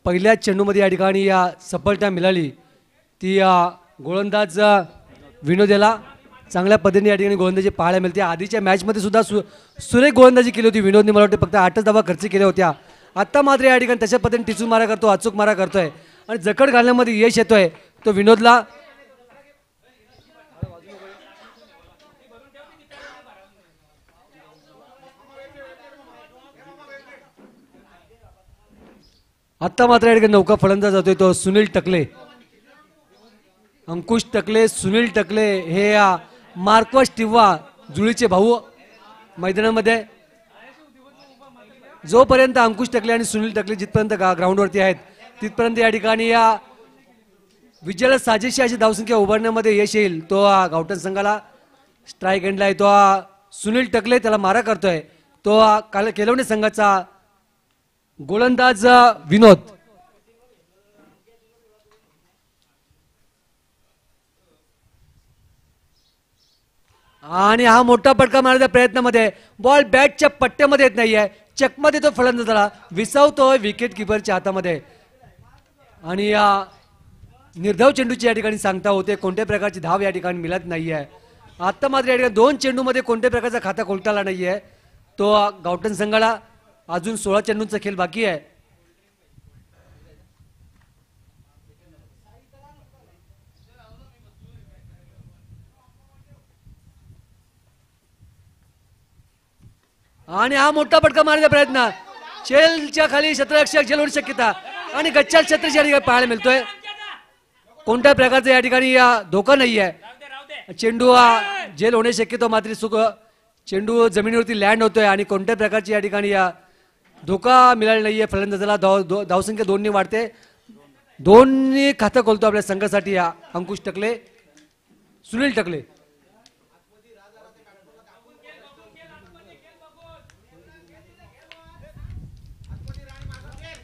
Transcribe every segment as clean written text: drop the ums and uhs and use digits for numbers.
पहिल्या चेंडूमध्ये या ठिकाणी या सफलता मिळाली ती गोलंदाज विनोद याला चांगल्या पद्धतीने या ठिकाणी गोलंदाजी पाहायला मिळते. आधीच्या मॅचमध्ये सुद्धा सुरेख गोलंदाजी केली होती विनोदने. मला वाटतं फक्त 8च धावा खर्च केल्या होत्या. आत्ता मात्र या ठिकाणी त्याच्या पद्धतीने टिचून मारा करतो, अचूक मारा करतोय आणि जकड घालण्यामध्ये यश येतोय तो विनोदला. आत्ता मात्र या ठिकाणी नौका फलंदाज जातोय तो सुनील टकले, अंकुश टकले, सुनील टकले हे मार्कवस टिव्हा जुळीचे भाऊ मैदानामध्ये. जोपर्यंत अंकुश टकले आणि सुनील टकले जिथपर्यंत ग्राउंडवरती आहेत तिथपर्यंत या ठिकाणी या विजयाला साजेशी अशी धावसंख्या उभारण्यामध्ये यश येईल. तो गावठण संघाला स्ट्राईक एंडला आहे तो सुनील टकले, त्याला मारा करतोय तो केलवणे संघाचा गोलंदाज विनोद. आणि हा मोठा फटका मारण्याच्या प्रयत्नामध्ये बॉल बॅटच्या पट्ट्यामध्ये येत नाहीये, चकमध्ये तो फलंदाजाला विसावतोय विकेट किपरच्या हातामध्ये. आणि या निर्धाव चेंडूची या ठिकाणी सांगता होते, कोणत्या प्रकारची धाव या ठिकाणी मिळत नाहीये. आता मात्र या ठिकाणी 2 चेंडूमध्ये कोणत्या प्रकारचा खाता कोलटाला नाहीये तो गावठण संघाला. अजून 16 चेंडूंचा खेळ बाकी आहे. आणि हा मोठा फटका मारण्याचा प्रयत्न, चेलच्या खाली क्षेत्ररक्षक झेल होण्याची शक्यता आणि गच्चाल क्षेत्राच्या ठिकाणी पाहायला मिळतोय. कोणत्या प्रकारचा या ठिकाणी धोका नाही आहे. चेंडू झेल होण्याची शक्यता मात्र चेंडू जमिनीवरती लँड होतोय आणि कोणत्या प्रकारची या ठिकाणी धोका मिळाला नाहीये फलंदाजाला. धावसंख्या 2 वाढते, 2 खातं खोलतो आपल्या संघासाठी अंकुश टकले, सुनील टकले.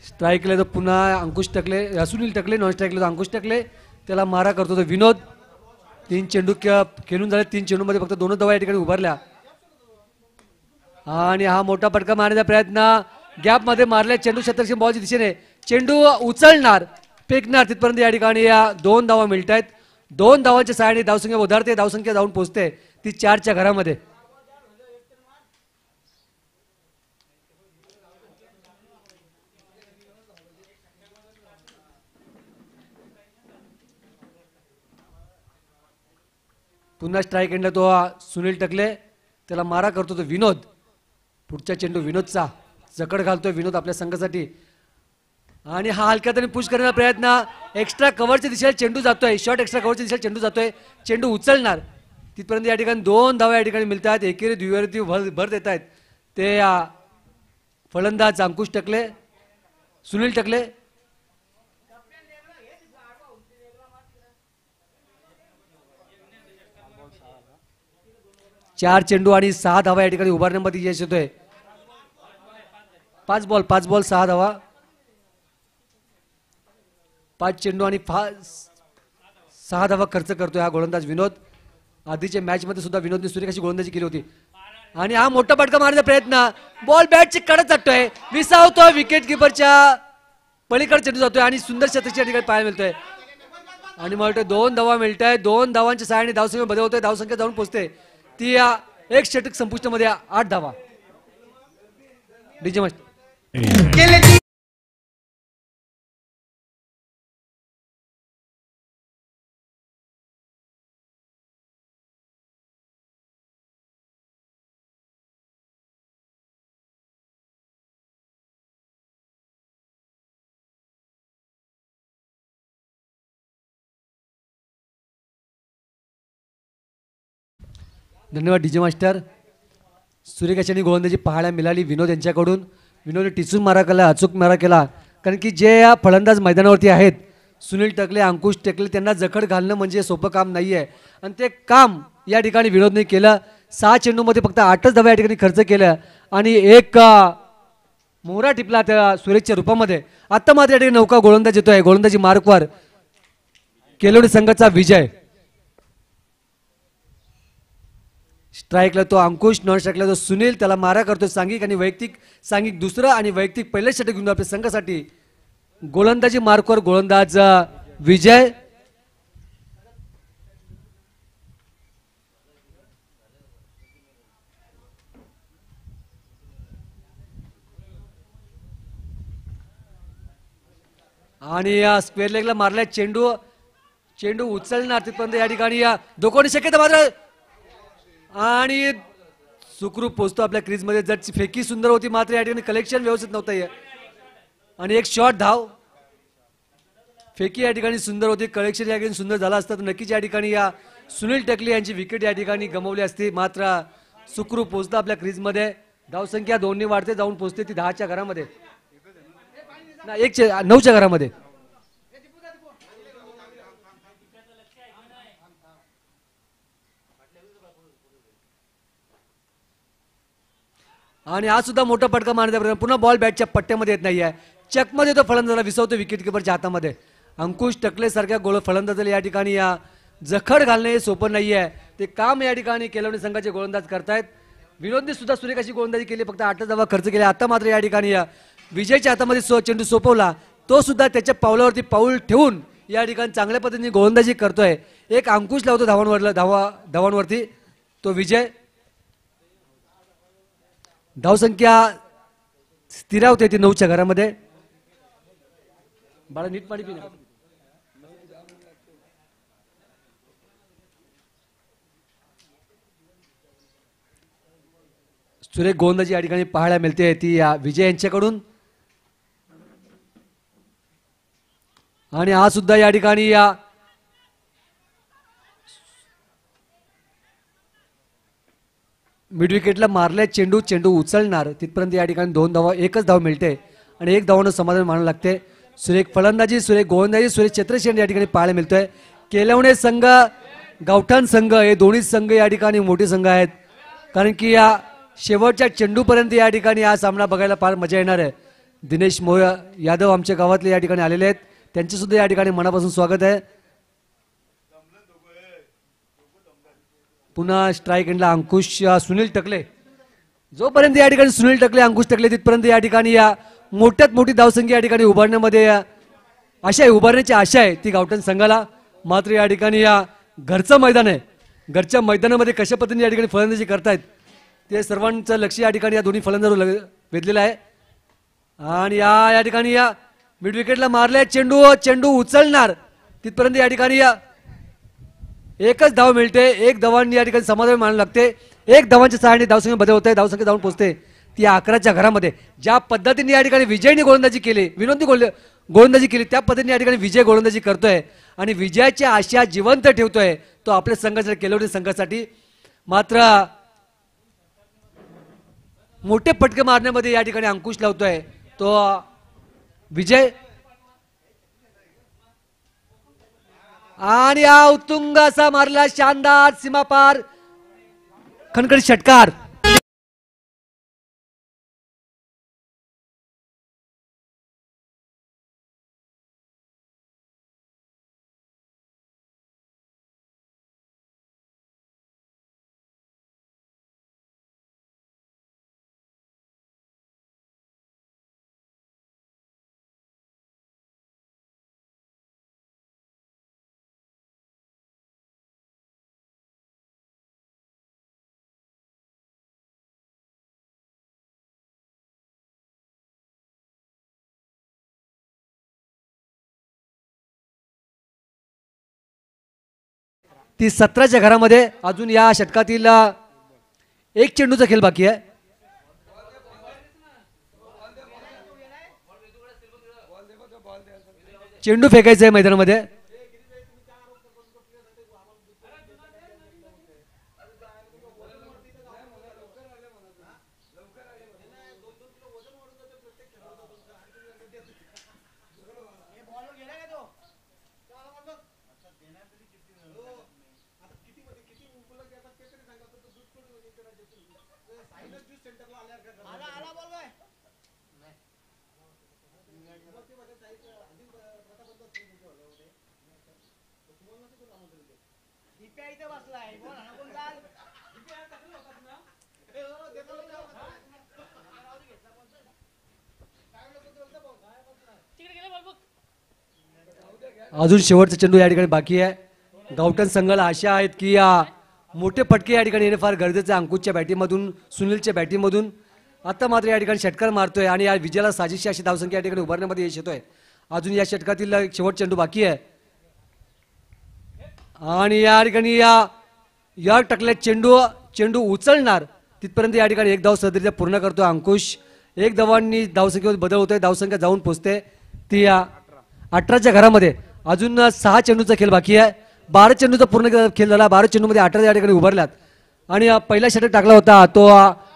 स्ट्राईकला तो पुन्हा अंकुश टकले, सुनील टकले. नॉन स्ट्राईकला तो अंकुश टकले, त्याला मारा करतो तो विनोद. 3 चेंडू खेळून झाले, 3 चेंडूमध्ये फक्त 2 धावा या ठिकाणी उभारल्या. आणि हा मोठा फटका मारण्याचा प्रयत्न गॅप मध्ये मारल्या चेंडू क्षेत्ररक्षक बॉलच्या दिशेने. चेंडू उचलणार, फेकणार, तिथपर्यंत या ठिकाणी 2 धावा मिळत आहेत. 2 धावांच्या सहाय्याने धावसंख्या उधारते, धावसंख्या जाऊन पोहोचते ती 4च्या घरामध्ये. पुन्हा स्ट्राईक एंडला तो सुनील टकले, त्याला मारा करतो तो विनोद. पुढचा चेंडू विनोदचा, जकड घालतोय विनोद आपल्या संघासाठी. आणि हा हलक्यात पुश करण्याचा प्रयत्न, एक्स्ट्रा कव्हरच्या दिशेला चेंडू जातोय, शॉर्ट एक्स्ट्रा कव्हरच्या दिशेला चेंडू जातोय, चेंडू उचलणार, तिथपर्यंत या ठिकाणी 2 धावा या ठिकाणी मिळतात. एकेरी द्विवेळी भर देत आहेत ते फलंदाज अंकुश टकले, सुनील टकले. 4 चेंडू आणि 6 धावा या ठिकाणी उभारण्यामध्ये यश येतोय. 5 बॉल 6 धावा, 5 चेंडू आणि 6 धावा खर्च करतोय हा गोलंदाज विनोद. आधीच्या मॅच मध्ये सुद्धा विनोदने सुरेख अशी गोलंदाजी केली होती. आणि हा मोठा फटका मारण्याचा प्रयत्न, बॉल बॅटची कडक चाटतोय, विसावतोय विकेट किपरच्या पलीकडे चेंडू जातोय आणि सुंदर शतक या ठिकाणी पाहायला मिळतोय. आणि मला वाटतं 2 धावा मिळत आहे. 2 धावांच्या सहाय्याने धावसंख्या बदलवतोय, धावसंख्या जाऊन पोहोचते ती 1 षटक संपुष्टामध्ये 8 धावा. डीजे मास्टर धन्यवाद. डीजे मास्टर सुरेख अशी गोलंदाजी पाहायला मिळाली विनोद यांच्याकडून. विनोदने टिचून मारा केला, अचूक मारा केला, कारण की जे या फलंदाज मैदानावरती आहेत सुनील टकले, अंकुश टकले, त्यांना जखड घालणं म्हणजे सोपं काम नाही आहे आणि ते काम या ठिकाणी विनोदने केलं. 6 चेंडूमध्ये फक्त 8च धावा या ठिकाणी खर्च केल्या आणि 1 मोहरा टिपला त्या सुरेशच्या रूपामध्ये. आता मात्र या ठिकाणी नौका गोलंदाज येतोय, गोलंदाजी मार्कवर केलोडी संघाचा विजय. स्ट्राईकला तो अंकुश, नॉन स्ट्राईकला तो सुनील, त्याला मारा करतो सांघिक आणि वैयक्तिक, सांघिक दुसरं आणि वैयक्तिक पहिलं षटक घेऊन आपल्या संघासाठी गोलंदाजी मार्कवर गोलंदाज विजय. आणि स्क्वेअर लेगला मारलाय चेंडू. चेंडू उचलणार तिथपर्यंत या ठिकाणी धोकोनी शक्यता मात्र आणि सुखरूप पोहोचतो आपल्या क्रीज मध्ये. जर फेकी सुंदर होती मात्र या ठिकाणी कलेक्शन व्यवस्थित नव्हतं. आणि एक शॉट धाव. फेकी या ठिकाणी सुंदर होती, कलेक्शन या ठिकाणी सुंदर झाला असतं तर नक्कीच या ठिकाणी सुनील टकले यांची विकेट या ठिकाणी गमावली असती. मात्र सुखरूप पोहोचतो आपल्या क्रीज मध्ये. धावसंख्या 2 वाढते, जाऊन पोहोचते ती 10च्या घरामध्ये, 9च्या घरामध्ये. आणि आज सुद्धा मोठा फटका मारण्याचा पुन्हा बॉल बॅटच्या पट्ट्यामध्ये येत नाहीये. चकमध्ये तो फलंदाजाला विसवतो विकेट किपरच्या हातामध्ये. अंकुश टकले सारख्या फलंदाजाला या ठिकाणी जखड घालणे हे सोपं नाहीये. ते काम या ठिकाणी केलवणी संघाचे गोलंदाज करतायत. विनोदने सुद्धा सुरेख अशी गोलंदाजी केली, फक्त 8 धावा खर्च केल्या. आता मात्र या ठिकाणी विजयच्या हातामध्ये चेंडू सोपवला. तो सुद्धा त्याच्या पावलावरती पाऊल ठेवून या ठिकाणी चांगल्या पद्धतीने गोलंदाजी करतोय. एक अंकुश लावतो धावांवरती तो विजय. धावसंख्या स्थिरावते ती 9च्या घरामध्ये. बाळा नीट पाणी पिण्या. सुरेख गोलंदाजी या ठिकाणी पाहायला मिळते ती विजय यांच्याकडून. आणि हा सुद्धा या ठिकाणी मिड विकेटला मारले चेंडू. चेंडू उचलणार तिथपर्यंत या ठिकाणी 2 धावा, 1च धाव मिळते आणि 1 धावानं समाधान मानावं लागते. सुरेख फलंदाजी, सुरेख गोलंदाजी, सुरेख क्षेत्रक्षण या ठिकाणी पाहायला मिळतोय. केलवणे संघ, गावठाण संघ हे दोन्ही संघ या ठिकाणी मोठे संघ आहेत. कारण की शेवटच्या चेंडूपर्यंत या ठिकाणी हा सामना बघायला फार मजा येणार आहे. दिनेश यादव आमच्या गावातले या ठिकाणी आलेले आहेत, त्यांचे सुद्धा या ठिकाणी मनापासून स्वागत आहे. पुन्हा स्ट्राईक एंडला अंकुश सुनील टकले. जोपर्यंत या ठिकाणी सुनील टकले अंकुश टकले तिथपर्यंत या ठिकाणी मोठ्यात मोठी धावसंख्या या ठिकाणी उभारण्यामध्ये उभारण्याची आशा आहे ती गावठाण संघाला. मात्र या ठिकाणी घरचं मैदान आहे, घरच्या मैदानामध्ये कशा पद्धतीने या ठिकाणी फलंदाजी करतायत ते सर्वांचं लक्ष या ठिकाणी या दोन्ही फलंदाजांवर वेधलेलं आहे. आणि या ठिकाणी मिड विकेटला मारले चेंडू. चेंडू उचलणार तिथपर्यंत या ठिकाणी 1च धाव मिळते. 1 धावांनी या ठिकाणी समाधान मानावं लागते. 1 धावांच्या सहाय्याने धावसंख्या बदल होते, धावसंख्या जाऊन पोहोचते ती 11च्या घरामध्ये. ज्या पद्धतीने या ठिकाणी विजयने गोलंदाजी केली, विनोदने गोलंदाजी केली, त्या पद्धतीने या ठिकाणी विजय गोलंदाजी करतोय आणि विजयाची आशा जिवंत ठेवतोय तो आपल्या संघासाठी, केलवणी संघासाठी. मात्र मोठे फटके मारण्यामध्ये या ठिकाणी अंकुश लावतोय तो विजय. आणि उत्तुंग असा मारला शानदार सीमापार खणखणीत षटकार. ती 17च्या घरामध्ये. अजून या षटकातील 1 चेंडूचा खेळ बाकी आहे. चेंडू फेकायचा आहे मैदानामध्ये. अजून शेवटचा चेंडू या ठिकाणी बाकी आहे. गावठण संघाला आशा आहेत की मोठे फटके या ठिकाणी येणे फार गरजेचं आहे. अंकुशच्या बॅटीमधून, सुनीलच्या बॅटीमधून. आता मात्र या ठिकाणी षटकार मारतोय आणि या विजयाला साजेशी अशी धावसंख्या या ठिकाणी उभारण्यामध्ये यश येतोय. अजून या षटकातील एक शेवट चेंडू बाकी आहे आणि या ठिकाणी या टकल्यात चेंडू उचलणार तिथपर्यंत या ठिकाणी एक धाव सहजरित्या पूर्ण करतो अंकुश. एक धावांनी धावसंख्येवर बदल होतोय. धावसंख्या जाऊन पोहोचते ती 18च्या घरामध्ये. अजून 6 चेंडूचा खेळ बाकी आहे. 12 चेंडूचा पूर्ण खेळ झाला. 12 चेंडूमध्ये 18 या ठिकाणी उभारल्यात आणि पहिला षटक टाकला होता तो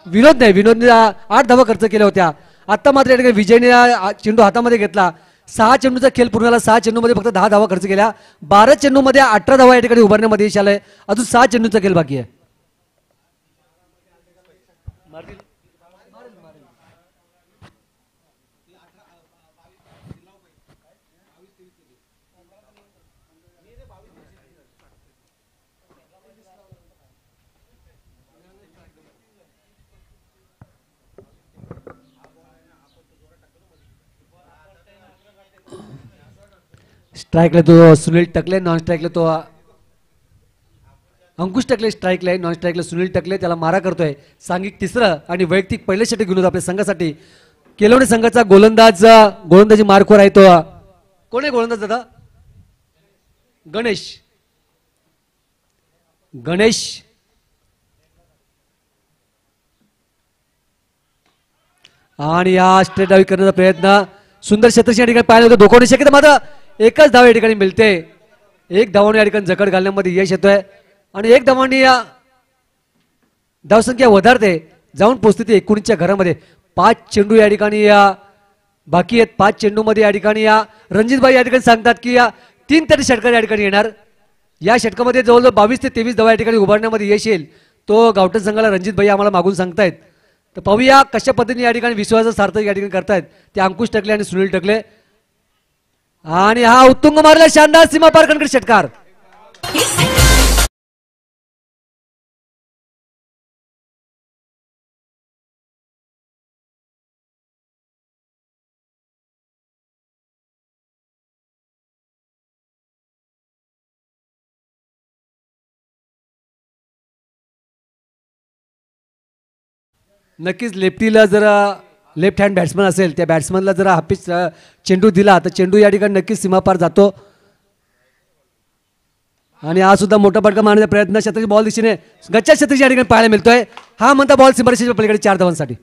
विनोदने 8 धावा खर्च केल्या होत्या. आता मात्र या ठिकाणी विजयने चेंडू हातामध्ये घेतला. 6 चेंडूचा खेळ पूर्ण झाला. 6 चेंडूमध्ये फक्त 10 धावा खर्च केल्या. 12 चेंडूमध्ये 18 धावा या ठिकाणी उभारण्यामध्ये यश आलंय. अजून 6 चेंडूचा खेळ बाकी आहे. स्ट्राईकला तो सुनील टकले, नॉन स्ट्राईकला तो अंकुश टकले स्ट्राईकला आहे. नॉन स्ट्राईकला सुनील टकले. त्याला मारा करतोय. सांघिक तिसरं आणि वैयक्तिक पहिलं षटक घेऊन आपल्या संघासाठी. केलवणे संघाचा गोलंदाजी मार्कवर आहे तो. कोण आहे गोलंदाज दादा? गणेश आणि या स्ट्रेट डावी करण्याचा प्रयत्न. सुंदर क्षेत्रशी या ठिकाणी पाहायला होतं. धोका शक्यता मात्र एकच धाव या ठिकाणी मिळते. एक धावाने या ठिकाणी जकड घालण्यामध्ये यश येतोय आणि एक धावांनी धावसंख्या वधारते. जाऊन पोहोचते ती 19च्या घरामध्ये. 5 चेंडू या ठिकाणी बाकी आहेत. 5 चेंडूमध्ये या ठिकाणी रणजितभाई या ठिकाणी सांगतात की 3 तरी षटकार या ठिकाणी येणार. या षटकामध्ये जवळजवळ 22 ते 23 धावा या ठिकाणी उभारण्यामध्ये यश येईल. तो गावठण संघाला रणजितभाई आम्हाला मागून सांगतायत. तर पाहूया कशा पद्धतीने या ठिकाणी विश्वासाचं सार्थक या ठिकाणी करतायत ते अंकुश टकले आणि सुनील टकले. आणि हा उत्तुंग मारला शानदार सीमा पार कणकट षटकार. नक्कीच लेफ्टीला जरा लेफ्ट हँड बॅट्समन असेल त्या बॅट्समनला जरा हापीस चेंडू दिला तर चेंडू या ठिकाणी नक्कीच सीमापार जातो. आणि हा सुद्धा मोठा फटका मारण्याचा प्रयत्न क्षेत्राची बॉल दिशेने गच्च्या क्षेत्राची या ठिकाणी पाहायला मिळतोय. हा म्हणता बॉल सीमारेषेच्या पलीकडे 4 धावांसाठी.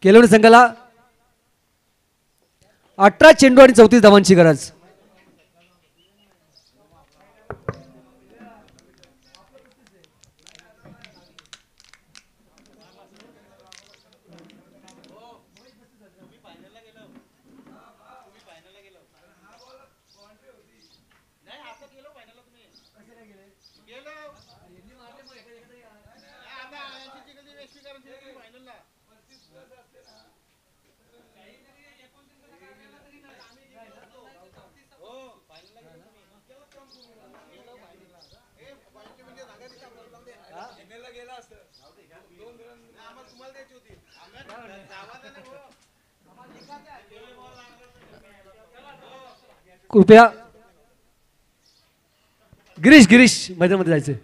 केलवणी संघाला 18 चेंडू आणि 34 धावांची गरज. कृपया गिरीश मैदानामध्ये जायचे.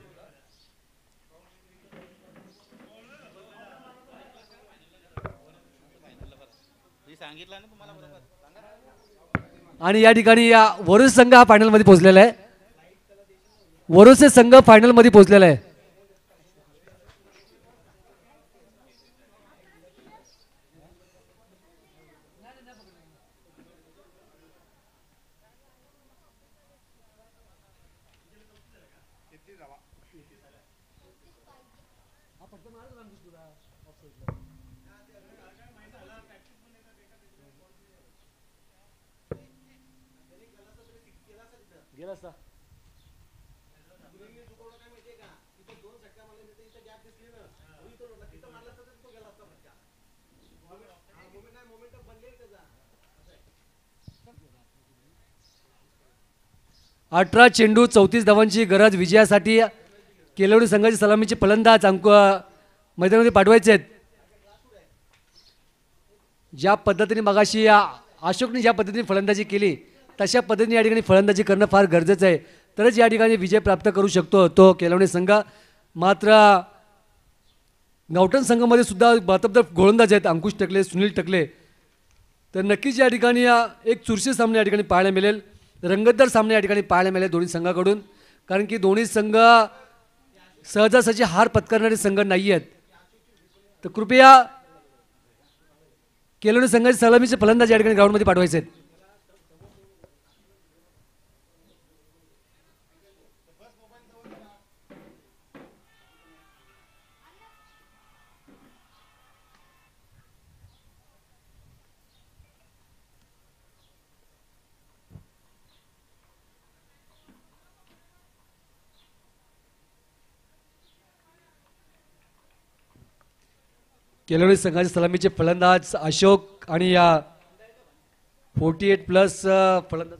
आणि या ठिकाणी या वरुण संघ हा फायनल मध्ये पोहोचलेला आहे. वरुणचे संघ फायनल मध्ये पोहोचलेला आहे. अठरा चेंडू 34 धावांची गरज विजयासाठी. केलवणी संघाची सलामीचे फलंदाज मैदानामध्ये पाठवायचे आहेत. ज्या पद्धतीने मगाशी अशोकने ज्या पद्धतीने फलंदाजी केली तशा पद्धतीने या ठिकाणी फलंदाजी करणं फार गरजेचं आहे, तरच या ठिकाणी विजय प्राप्त करू शकतो तो केलवणी संघ. मात्र गावठण संघामध्ये सुद्धा बातबदार गोलंदाज आहेत अंकुश टकले, सुनील टकले. तर नक्कीच या ठिकाणी एक चुरशी सामने या ठिकाणी पाहायला मिळेल, रंगतदार सामने या ठिकाणी पाहायला मिळेल दोन्ही संघाकडून. कारण की दोन्ही संघ सहजासहजी हार पत्करणारे संघ नाही आहेत. तर कृपया केलवणी संघाचे सलामीचे फलंदाज या ठिकाणी ग्राउंडमध्ये पाठवायचे आहेत. केलवणी संघाचे सलामीचे फलंदाज अशोक आणि या 48+ फलंदाज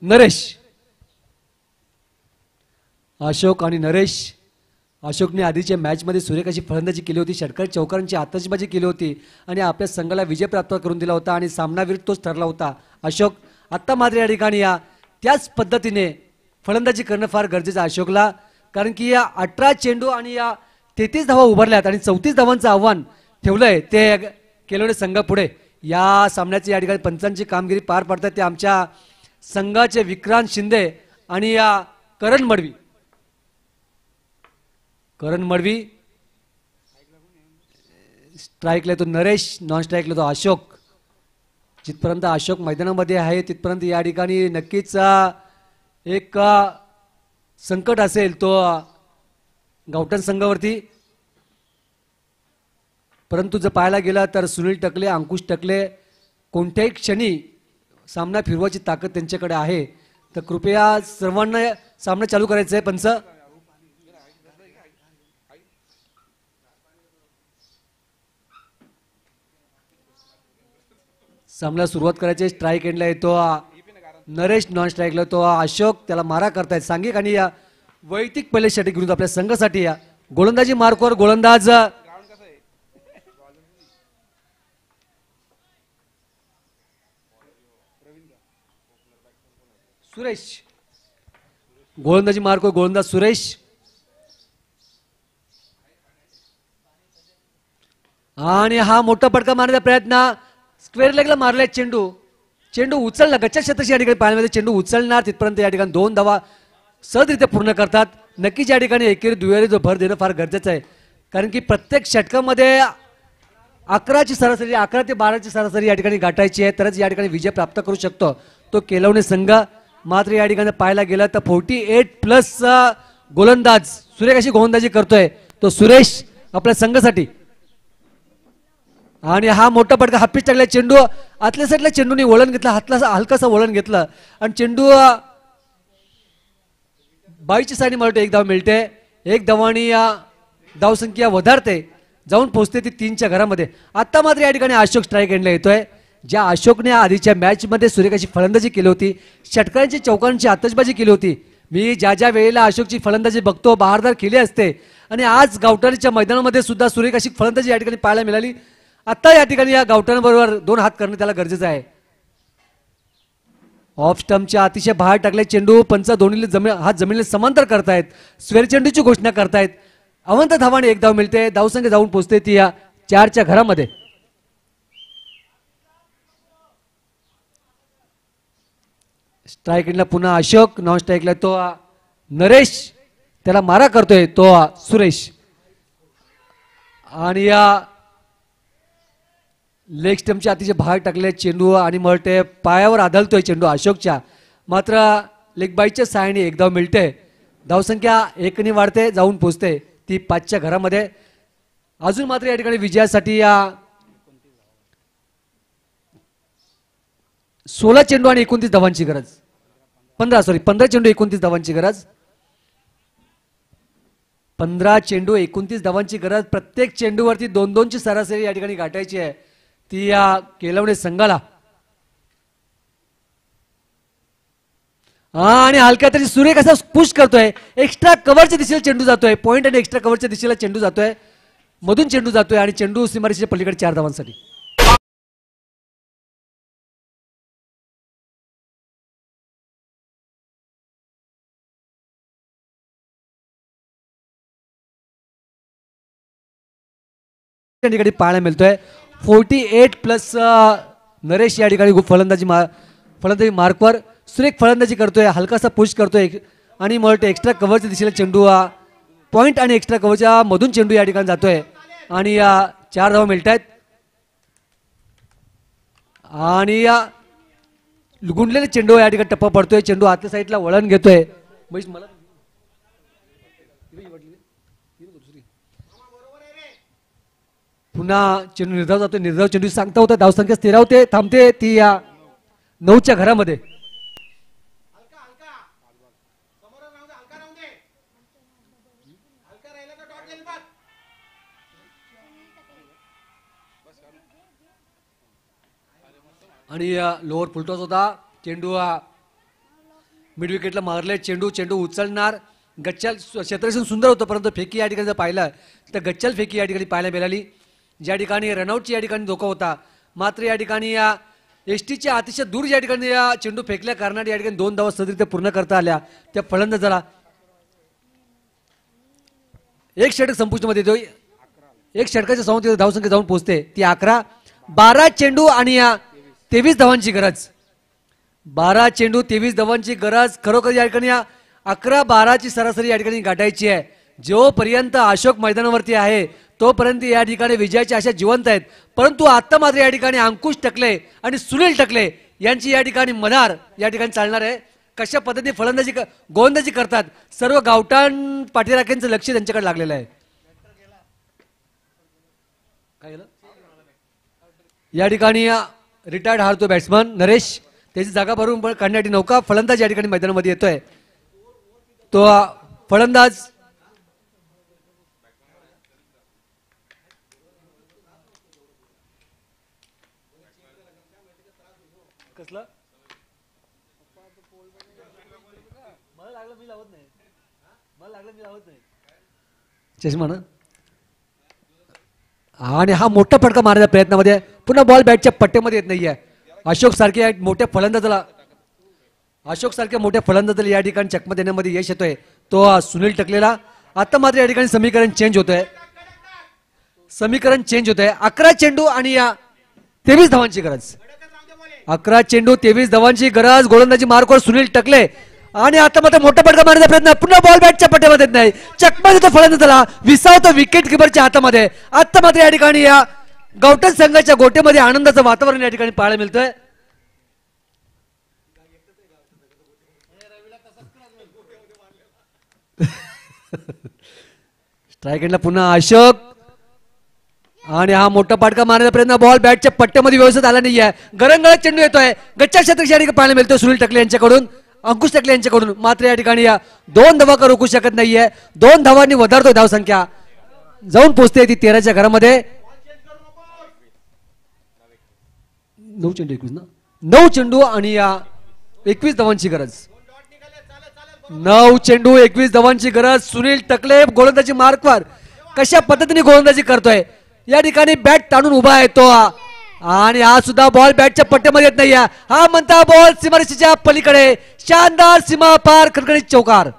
नरेश. अशोक आणि नरेश. अशोकने आधीच्या मॅचमध्ये सुरेख अशी फलंदाजी केली होती, षटकार चौकारांची आतषबाजी केली होती आणि आपल्या संघाला विजय प्राप्त करून दिला होता आणि सामनावीर तोच ठरला होता अशोक. आत्ता मात्र या ठिकाणी त्याच पद्धतीने फलंदाजी करणं फार गरजेचं आहे अशोकला. कारण की या 18 चेंडू आणि या 33 धावा उभारल्यात आणि 34 धावांचं आव्हान ठेवलंय ते केलवणी संघापुढे. या सामन्याची या ठिकाणी पंचांची कामगिरी पार पाडतात ते आमच्या संघाचे विक्रांत शिंदे आणि या करण मडवी. करण मडवी स्ट्राईकला येतो नरेश, नॉन स्ट्राईकला येतो अशोक. जिथपर्यंत अशोक मैदानामध्ये आहे तिथपर्यंत या ठिकाणी नक्कीच एक संकट असेल तो गावठण संघावरती. परंतु जर पाहायला गेला तर सुनील टकले, अंकुश टकले कोणत्याही क्षणी सामना फिरवायची ताकद त्यांच्याकडे आहे. तर कृपया सर्वांना सामना चालू करायचा आहे. पंच सामना सुरुवात करायची. स्ट्राईक एंडला येतो नरेश, नॉन स्ट्राईकला येतो अशोक. त्याला मारा करतायत सांघिक आणि या वैयक्तिक पहिले षटक घेऊन आपल्या संघासाठी या गोलंदाजी मार्कवर गोलंदाज सुरेश. गोलंदाजी मार्कवर गोलंदाज सुरेश. आणि हा मोठा फटका मारण्याचा प्रयत्न, स्क्वेअर लेगला मारलाय चेंडू चेंडू उचलला गच्च्या क्षेत्राची या ठिकाणी पाहायला मिळते. चेंडू उचलणार तिथपर्यंत या ठिकाणी 2 धावा सहजरित्या पूर्ण करतात. नक्कीच या ठिकाणी एकेरी दुहेरी जो भर देणं फार गरजेचं आहे, कारण की प्रत्येक षटकामध्ये 11ची सरासरी 11 ते 12ची सरासरी या ठिकाणी गाठायची आहे, तरच या ठिकाणी विजय प्राप्त करू शकतो तो केलवणे संघ. मात्र या ठिकाणी पाहायला गेलं तर 48+ गोलंदाज सुरेख अशी गोलंदाजी करतोय तो सुरेश आपल्या संघासाठी. आणि हा मोठा पटका हापीस टाकला. चेंडू आतल्या साईडला चेंडूने वळण घेतला, हातला हलकासा वळण घेतलं आणि चेंडू 22ची साईडने मला एक धाव मिळते. एक धावानी धावसंख्या वधारते, जाऊन पोहोचते ती 3च्या घरामध्ये. आता मात्र या ठिकाणी अशोक स्ट्राईक एंडला येतोय. ज्या अशोकने आधीच्या मॅचमध्ये सुरेखाची फलंदाजी केली होती, षटकांची चौकांची आतषबाजी केली होती. मी ज्या वेळेला अशोकची फलंदाजी बघतो बहारदार केली असते, आणि आज गावठाणाच्या मैदानामध्ये सुद्धा सुरेख अशी फलंदाजी या ठिकाणी पाहायला मिळाली. आता या ठिकाणी या गावठाणाबरोबर 2 हात करणं त्याला गरजेचं आहे. ऑफ स्टंपच्या अतिशय बाहेर टाकले चेंडू. पंच दोन्ही हात जमिनीला समांतर करतायत, स्वेर चेंडूची घोषणा करतायत. अवंत धावाने एक धाव मिळते, धावसंख्या जाऊन पोहोचते ती या 4च्या घरामध्ये. स्ट्राईक एंडला पुन्हा अशोक, नॉन स्ट्राईकला तो नरेश, त्याला मारा करतोय तो सुरेश. आणि या लेग स्टंपच्या अतिशय बाहेर टाकले चेंडू आणि मळते पायावर आदळतोय चेंडू अशोकच्या. मात्र लेग बाईच्या सहाय्याने एक धाव मिळते, धावसंख्या 1ने वाढते, जाऊन पोहोचते ती 5च्या घरामध्ये. अजून मात्र या ठिकाणी विजयासाठी या 16 चेंडू आणि 29 धावांची गरज. 15 चेंडू 29 धावांची गरज. 15 चेंडू 29 धावांची गरज. प्रत्येक चेंडूवरती 2-2ची सरासरी या ठिकाणी गाठायची आहे ती या केलवणे संघाला. आणि हलक्या तरी सुरेख असा पुश करतोय. एक्स्ट्रा कव्हरच्या दिशेला चेंडू जातोय, पॉइंट आणि एक्स्ट्रा कव्हरच्या दिशेला चेंडू जातोय, मधून चेंडू जातोय आणि चेंडू सीमारेषेच्या पलीकडे 4 धावांसाठी. ठिकाणी पाहायला मिळतोय 48+ नरेश या ठिकाणी फलंदाजी मार्कवर सुरेख फलंदाजी करतोय, हलकासा पुश करतोय आणि मग एक्स्ट्रा कव्हरच्या दिशेला चेंडू पॉइंट आणि एक्स्ट्रा कव्हरच्या मधून चेंडू या ठिकाणी जातोय आणि 4 धावा मिळत आहेत. आणि गुंडलेले चेंडू या ठिकाणी टप्पा पडतोय, चेंडू आतल्या साईडला वळण घेतोय. पुन्हा चेंडू निर्धाव जातोय, निर्धाव चेंडू सांगता होता, धावसंख्या स्थिरावते, थांबते ती या 9च्या घरामध्ये. आणि लोअर फुलटॉस होता चेंडू, मिड विकेटला मारले चेंडू, चेंडू उचलणार. गच्चाल क्षेत्ररक्षण सुंदर होतं, परंतु फेकी या ठिकाणी जर पाहिलं तर गच्चाल फेकी या ठिकाणी पाहायला मिळाली, ज्या ठिकाणी रनआउटची या ठिकाणी धोका होता. मात्र या ठिकाणी या एसटीच्या अतिशय दूर या ठिकाणी या चेंडू फेकल्या कारणाने या ठिकाणी 2 धावा सहजरित्या पूर्ण करता आल्या त्या फलंदाजाला. एक षटक संपुष्टमध्ये येतो, एक षटकाच्या संमतीत धावसंख्या जाऊन पोहोचते ती 11. 12 चेंडू आणि 23 धावांची गरज. 12 चेंडू 23 धावांची गरज. खरोखर या ठिकाणी 11-12ची सरासरी या ठिकाणी गाठायची आहे. जोपर्यंत अशोक मैदानावरती आहे तोपर्यंत या ठिकाणी विजयाची आशा जिवंत आहेत, परंतु आता मात्र या ठिकाणी अंकुश टकले आणि सुनील टकले यांची या ठिकाणी मदार या ठिकाणी चालणार आहे. कशा पद्धतीने फलंदाजी गोलंदाजी करतात, सर्व गावठाण पाठीराख्यांचं लक्ष त्यांच्याकडे लागलेलं आहे. या ठिकाणी रिटायर्ड हारतो बॅट्समन नरेश, त्याची जागा भरून काढण्यासाठी नौका फलंदाज या ठिकाणी मैदानामध्ये येतोय. तो फलंदाज कसला मला लागलं मी लावत नाही, चष्मा ना. आणि हा मोठा फटका मारण्याच्या प्रयत्नामध्ये पुन्हा बॉल बॅटच्या पट्ट्यामध्ये येत नाहीये. अशोक सारख्या मोठ्या फलंदाजाला या ठिकाणी चकमा देण्यामध्ये यश येतोय तो सुनील टकलेला. आता मात्र या ठिकाणी समीकरण चेंज होतंय, 11 चेंडू आणि 23 धावांची गरज. 11 चेंडू 23 धावांची गरज. गोलंदाजी मार्कवर सुनील टकले आणि आता मात्र मोठा फटका मारण्याचा प्रयत्न. पुन्हा बॉल बॅटच्या पट्ट्यामध्ये येत नाही. चकमा देतो फलंदाजाला. विसावतो विकेट किपरच्या हातामध्ये. आता मात्र या ठिकाणी या गवटन संघाच्या गोटेमध्ये आनंदाचं वातावरण या ठिकाणी पाहायला मिळतंय. स्ट्राईक एंडला पुन्हा अशोक आणि हा मोठा फटका मारण्याचा प्रयत्न. बॉल बॅटच्या पट्ट्यामध्ये व्यवस्थित आला नाहीये. गरंगळत चेंडू येतोय. गच्च्या क्षेत्राच्या पाहायला मिळतोय सुनील टकले यांच्याकडून, अंकुश टकले यांच्याकडून. मात्र या ठिकाणी या 2 धावा का रोखू शकत नाहीये. 2 धावांनी वधारतोय धावसंख्या. जाऊन पोहोचते ती 13च्या घरामध्ये. 9 चेंडू 21 ना, 9 चेंडू आणि या 21 धावांची गरज. 9 चेंडू 21 धावांची गरज. सुनील टकले गोलंदाजी मार्कवर कशा पद्धतीने गोलंदाजी करतोय. या ठिकाणी बॅट ताणून उभा आहे तो आणि हा सुद्धा बॉल बॅटच्या पट्ट्यामध्ये येत नाहीये. हा म्हणता बॉल सीमारेषेच्या पलीकडे. शानदार सीमा पार खणखणीत चौकार.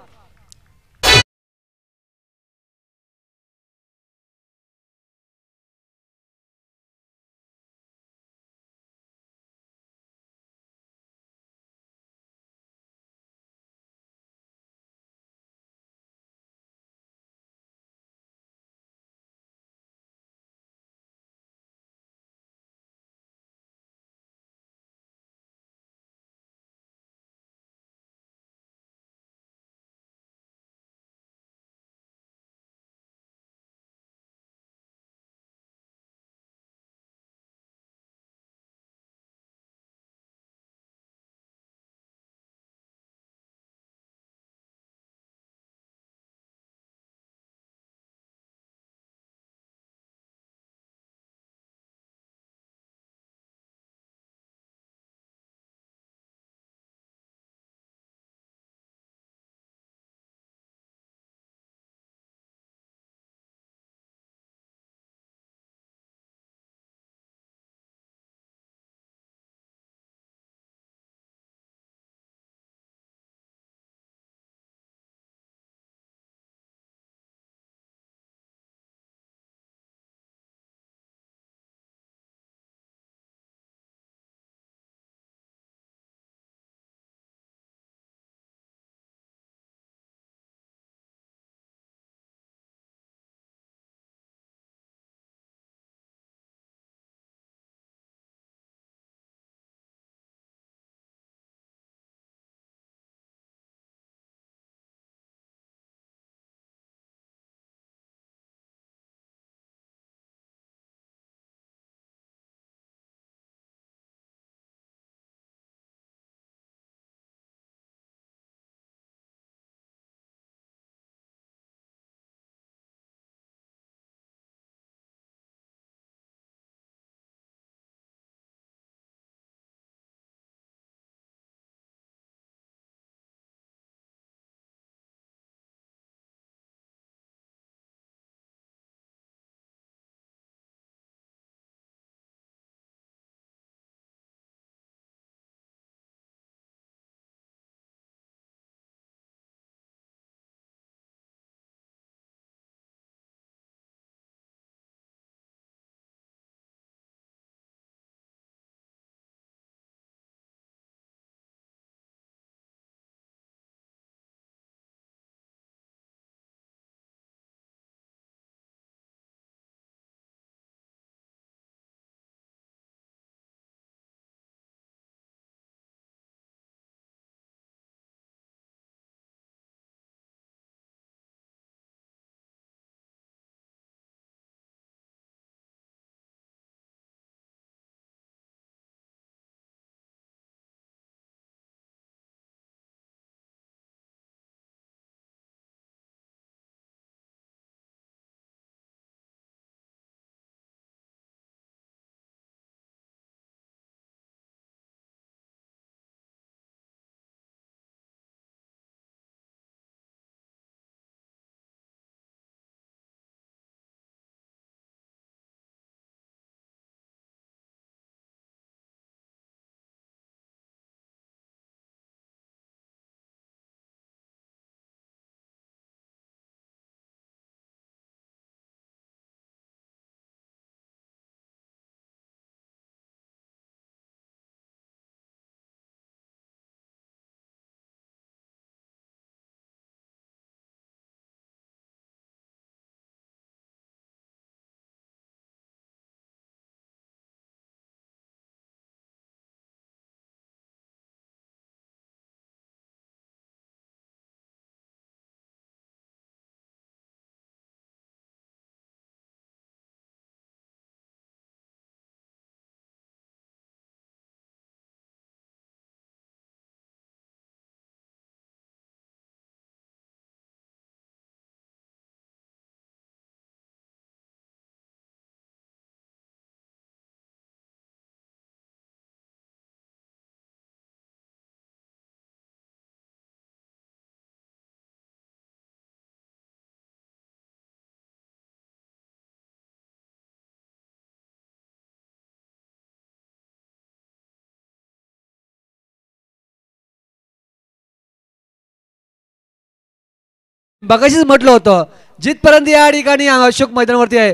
बघाशीच म्हटलं होतं जिथपर्यंत या ठिकाणी अशोक मैदानावरती आहे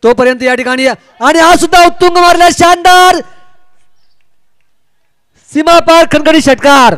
तोपर्यंत या ठिकाणी आणि हा सुद्धा उत्तुंग मारला शानदार सीमा पार खणखणी षटकार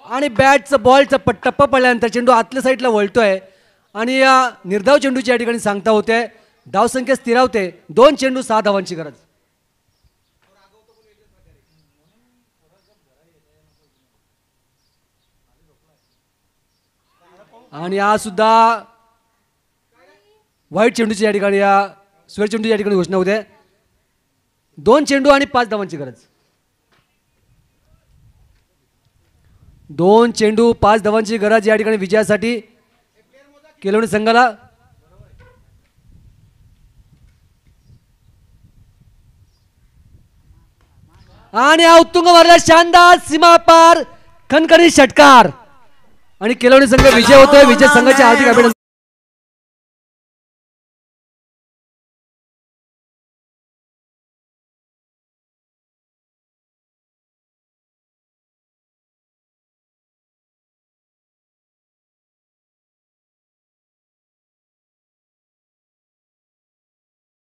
आणि बॅटचं बॉलचा टप्पा पडल्यानंतर चेंडू आतल्या साईडला वळतोय आणि या निर्धाव चेंडूची या ठिकाणी सांगता होते. धावसंख्या स्थिरावते. 2 चेंडू 6 धावांची गरज. आणि हा सुद्धा व्हाईट चेंडूची या ठिकाणी या स्वेट चेंडूची या ठिकाणी घोषणा होते. 2 चेंडू आणि 5 धावांची गरज. 2 चेंडू 5 धावांची गरज या ठिकाणी विजयासाठी केलवणी संघाला. आणि हा उत्तुंग मारला शानदार सीमा पार खणखणीत षटकार आणि केलवणी संघ विजय होतोय. विजय संघाचे हार्दिक अभिनंदन.